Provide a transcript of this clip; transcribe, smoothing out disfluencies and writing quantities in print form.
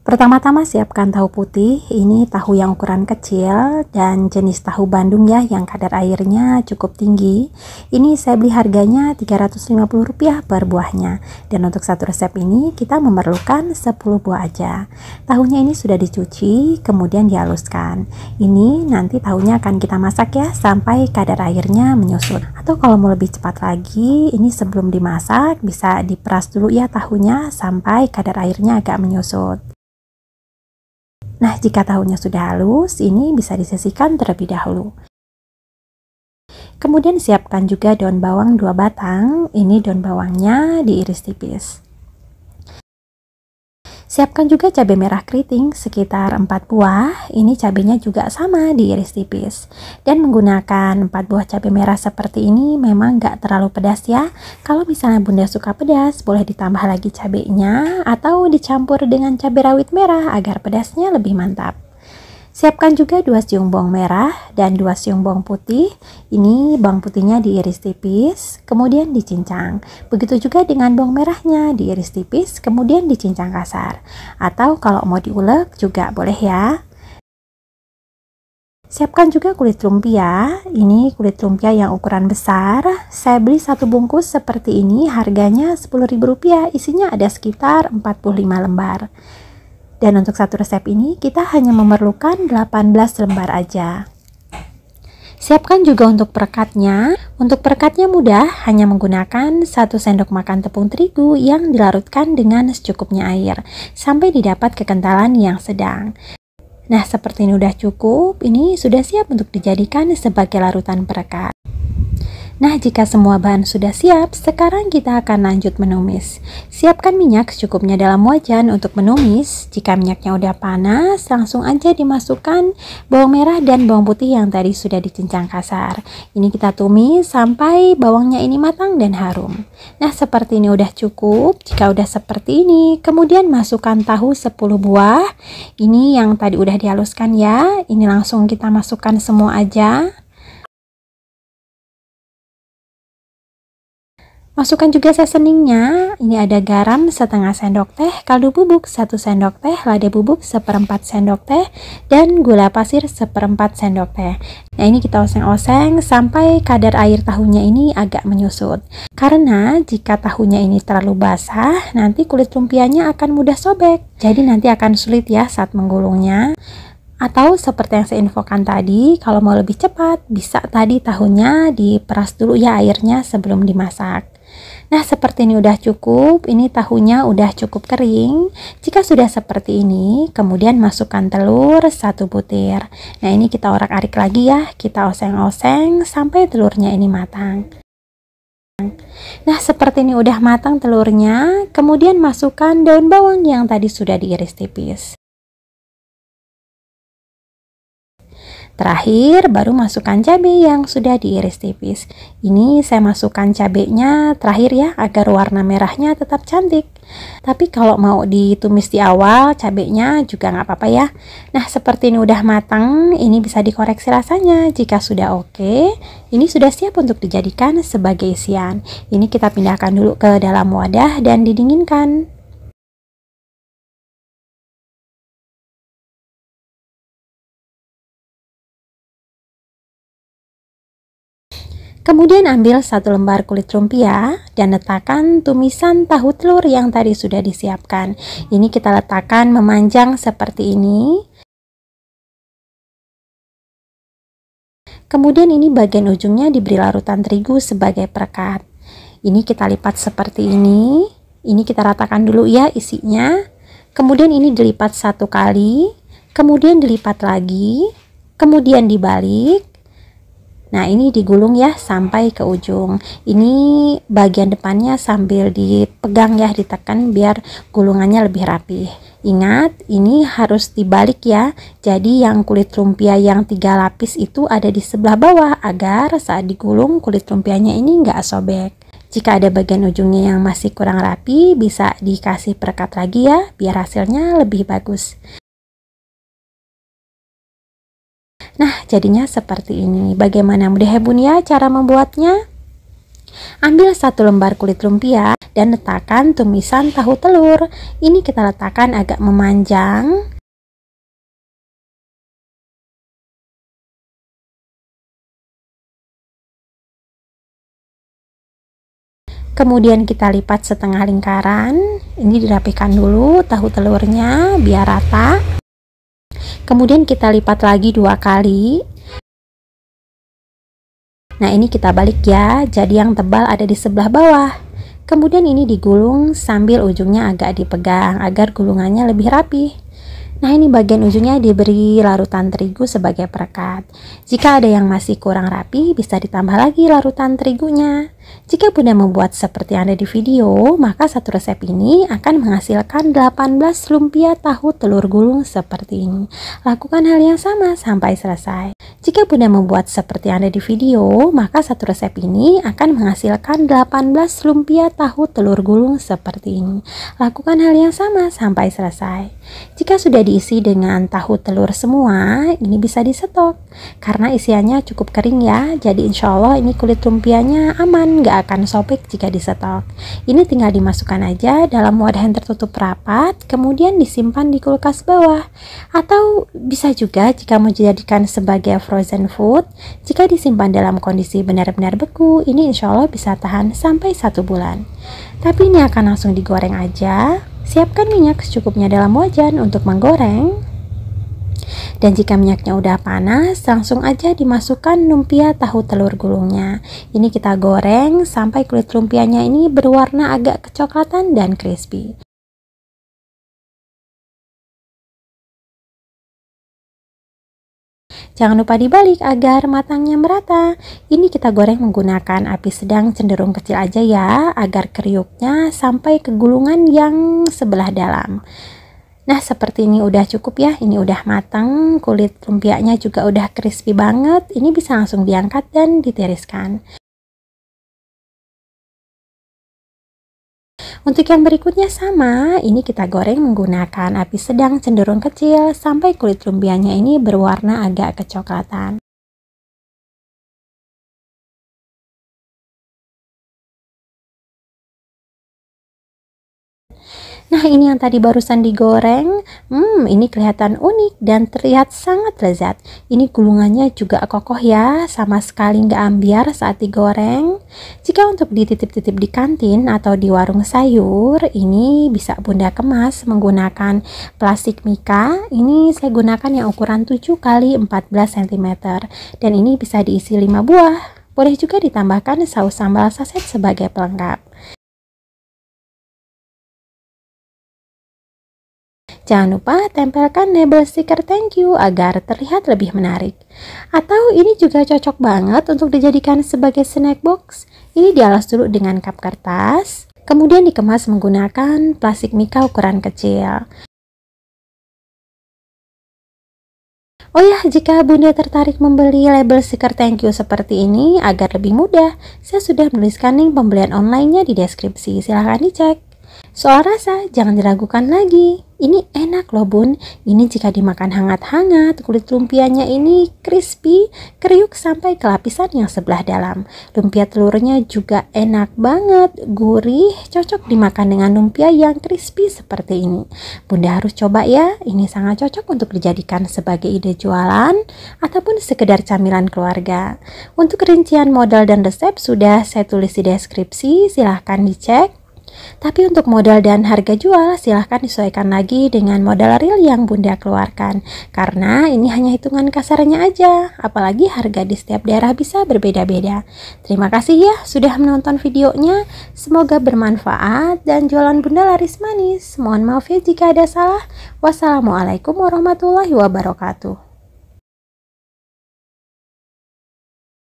Pertama-tama siapkan tahu putih, ini tahu yang ukuran kecil dan jenis tahu Bandung ya yang kadar airnya cukup tinggi. Ini saya beli harganya Rp350 per buahnya. Dan untuk satu resep ini kita memerlukan 10 buah aja. Tahunya ini sudah dicuci, kemudian dihaluskan. Ini nanti tahunya akan kita masak ya sampai kadar airnya menyusut. Atau kalau mau lebih cepat lagi, ini sebelum dimasak bisa diperas dulu ya tahunya sampai kadar airnya agak menyusut. Nah, jika tahunya sudah halus, ini bisa disisihkan terlebih dahulu. Kemudian siapkan juga daun bawang 2 batang. Ini daun bawangnya diiris tipis. Siapkan juga cabai merah keriting sekitar 4 buah. Ini cabainya juga sama diiris tipis. Dan menggunakan 4 buah cabai merah seperti ini memang nggak terlalu pedas ya. Kalau misalnya Bunda suka pedas, boleh ditambah lagi cabainya atau dicampur dengan cabai rawit merah agar pedasnya lebih mantap. Siapkan juga 2 siung bawang merah dan 2 siung bawang putih. Ini bawang putihnya diiris tipis, kemudian dicincang. Begitu juga dengan bawang merahnya diiris tipis, kemudian dicincang kasar. Atau kalau mau diulek juga boleh ya. Siapkan juga kulit lumpia. Ini kulit lumpia yang ukuran besar. Saya beli 1 bungkus seperti ini, harganya Rp10.000. Isinya ada sekitar 45 lembar. Dan untuk satu resep ini kita hanya memerlukan 18 lembar aja. Siapkan juga untuk perekatnya. Untuk perekatnya mudah, hanya menggunakan 1 sendok makan tepung terigu yang dilarutkan dengan secukupnya air sampai didapat kekentalan yang sedang. Nah, seperti ini udah cukup. Ini sudah siap untuk dijadikan sebagai larutan perekat. Nah, jika semua bahan sudah siap, sekarang kita akan lanjut menumis. Siapkan minyak secukupnya dalam wajan untuk menumis. Jika minyaknya udah panas, langsung aja dimasukkan bawang merah dan bawang putih yang tadi sudah dicincang kasar. Ini kita tumis sampai bawangnya ini matang dan harum. Nah, seperti ini udah cukup. Jika udah seperti ini, kemudian masukkan tahu 10 buah. Ini yang tadi udah dihaluskan ya. Ini langsung kita masukkan semua aja. Masukkan juga seasoningnya. Ini ada garam setengah sendok teh, kaldu bubuk 1 sendok teh, lada bubuk 1/4 sendok teh, dan gula pasir 1/4 sendok teh. Nah, ini kita oseng-oseng sampai kadar air tahunya ini agak menyusut. Karena jika tahunya ini terlalu basah, nanti kulit lumpianya akan mudah sobek. Jadi nanti akan sulit ya saat menggulungnya. Atau seperti yang saya infokan tadi, kalau mau lebih cepat, bisa tadi tahunya diperas dulu ya airnya sebelum dimasak. Nah, seperti ini udah cukup. Ini tahunya udah cukup kering. Jika sudah seperti ini, kemudian masukkan telur 1 butir. Nah, ini kita orak-arik lagi ya. Kita oseng-oseng sampai telurnya ini matang. Nah, seperti ini udah matang telurnya. Kemudian masukkan daun bawang yang tadi sudah diiris tipis. Terakhir, baru masukkan cabai yang sudah diiris tipis. Ini saya masukkan cabainya terakhir ya, agar warna merahnya tetap cantik. Tapi kalau mau ditumis di awal, cabainya juga nggak apa-apa ya. Nah, seperti ini udah matang, ini bisa dikoreksi rasanya. Jika sudah oke, ini sudah siap untuk dijadikan sebagai isian. Ini kita pindahkan dulu ke dalam wadah dan didinginkan. Kemudian ambil 1 lembar kulit lumpia dan letakkan tumisan tahu telur yang tadi sudah disiapkan. Ini kita letakkan memanjang seperti ini. Kemudian ini bagian ujungnya diberi larutan terigu sebagai perekat. Ini kita lipat seperti ini. Ini kita ratakan dulu ya isinya. Kemudian ini dilipat 1 kali. Kemudian dilipat lagi. Kemudian dibalik. Nah, ini digulung ya sampai ke ujung. Ini bagian depannya sambil dipegang ya, ditekan biar gulungannya lebih rapi. Ingat, ini harus dibalik ya. Jadi yang kulit lumpia yang 3 lapis itu ada di sebelah bawah agar saat digulung kulit lumpianya ini nggak sobek. Jika ada bagian ujungnya yang masih kurang rapi, bisa dikasih perekat lagi ya, biar hasilnya lebih bagus. Nah, jadinya seperti ini. Bagaimana mudah ya Bun ya cara membuatnya? Ambil 1 lembar kulit lumpia dan letakkan tumisan tahu telur. Ini kita letakkan agak memanjang. Kemudian kita lipat setengah lingkaran. Ini dirapikan dulu tahu telurnya biar rata. Kemudian kita lipat lagi 2 kali. Nah, ini kita balik ya, jadi yang tebal ada di sebelah bawah. Kemudian ini digulung sambil ujungnya agak dipegang agar gulungannya lebih rapi. Nah, ini bagian ujungnya diberi larutan terigu sebagai perekat. Jika ada yang masih kurang rapi, bisa ditambah lagi larutan terigunya. Jika Bunda membuat seperti yang ada di video, maka satu resep ini akan menghasilkan 18 lumpia tahu telur gulung seperti ini. Lakukan hal yang sama sampai selesai. Jika Bunda membuat seperti yang ada di video, maka satu resep ini akan menghasilkan 18 lumpia tahu telur gulung seperti ini. Lakukan hal yang sama sampai selesai. Jika sudah diisi dengan tahu telur semua, ini bisa disetok. Karena isiannya cukup kering ya, jadi insya Allah ini kulit lumpianya aman, nggak akan sobek jika disetok. Ini tinggal dimasukkan aja dalam wadah yang tertutup rapat, kemudian disimpan di kulkas bawah. Atau bisa juga jika mau dijadikan sebagai frozen food, jika disimpan dalam kondisi benar-benar beku, ini insya Allah bisa tahan sampai 1 bulan. Tapi ini akan langsung digoreng aja. Siapkan minyak secukupnya dalam wajan untuk menggoreng. Dan jika minyaknya udah panas, langsung aja dimasukkan lumpia tahu telur gulungnya. Ini kita goreng sampai kulit lumpianya ini berwarna agak kecoklatan dan crispy. Jangan lupa dibalik agar matangnya merata. Ini kita goreng menggunakan api sedang cenderung kecil aja ya, agar kriuknya sampai ke gulungan yang sebelah dalam. Nah, seperti ini udah cukup ya, ini udah matang, kulit lumpianya juga udah crispy banget. Ini bisa langsung diangkat dan ditiriskan. Untuk yang berikutnya sama, ini kita goreng menggunakan api sedang cenderung kecil sampai kulit lumpianya ini berwarna agak kecoklatan. Nah, ini yang tadi barusan digoreng, ini kelihatan unik dan terlihat sangat lezat. Ini gulungannya juga kokoh ya, sama sekali nggak ambiar saat digoreng. Jika untuk dititip-titip di kantin atau di warung sayur, ini bisa Bunda kemas menggunakan plastik mika. Ini saya gunakan yang ukuran 7 x 14 cm dan ini bisa diisi 5 buah. Boleh juga ditambahkan saus sambal saset sebagai pelengkap. Jangan lupa tempelkan label stiker thank you agar terlihat lebih menarik. Atau ini juga cocok banget untuk dijadikan sebagai snack box. Ini dialas dulu dengan kap kertas, kemudian dikemas menggunakan plastik mika ukuran kecil. Oh ya, jika Bunda tertarik membeli label stiker thank you seperti ini agar lebih mudah, saya sudah menuliskan link pembelian online-nya di deskripsi. Silahkan dicek. Soal rasa, jangan diragukan lagi. Ini enak loh Bun. Ini jika dimakan hangat-hangat, kulit lumpianya ini crispy, kriuk sampai ke lapisan yang sebelah dalam. Lumpia telurnya juga enak banget, gurih, cocok dimakan dengan lumpia yang crispy seperti ini. Bunda harus coba ya, ini sangat cocok untuk dijadikan sebagai ide jualan ataupun sekedar camilan keluarga. Untuk rincian modal dan resep sudah saya tulis di deskripsi, silahkan dicek. Tapi untuk modal dan harga jual silahkan disesuaikan lagi dengan modal real yang Bunda keluarkan, karena ini hanya hitungan kasarnya aja, apalagi harga di setiap daerah bisa berbeda-beda. Terima kasih ya sudah menonton videonya, semoga bermanfaat dan jualan Bunda laris manis. Mohon maaf ya jika ada salah. Wassalamualaikum warahmatullahi wabarakatuh.